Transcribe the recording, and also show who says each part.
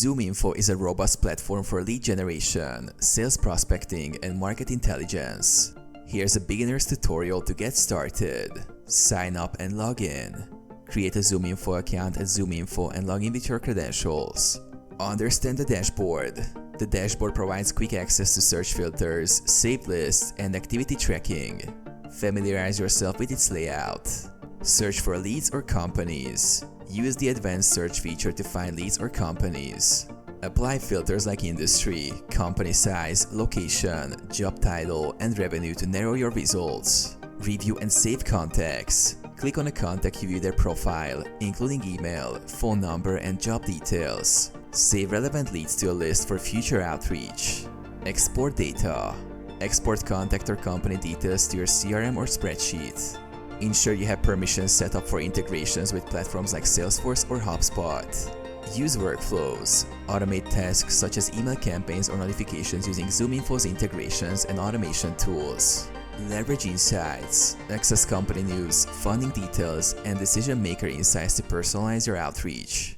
Speaker 1: Zoominfo is a robust platform for lead generation, sales prospecting, and market intelligence. Here's a beginner's tutorial to get started. Sign up and log in. Create a Zoominfo account at Zoominfo and log in with your credentials. Understand the dashboard. The dashboard provides quick access to search filters, saved lists, and activity tracking. Familiarize yourself with its layout. Search for leads or companies. Use the advanced search feature to find leads or companies. Apply filters like industry, company size, location, job title, and revenue to narrow your results. Review and save contacts. Click on a contact to view their profile, including email, phone number, and job details. Save relevant leads to a list for future outreach. Export data. Export contact or company details to your CRM or spreadsheet. Ensure you have permissions set up for integrations with platforms like Salesforce or HubSpot. Use workflows. Automate tasks such as email campaigns or notifications using Zoominfo's integrations and automation tools. Leverage insights. Access company news, funding details, and decision-maker insights to personalize your outreach.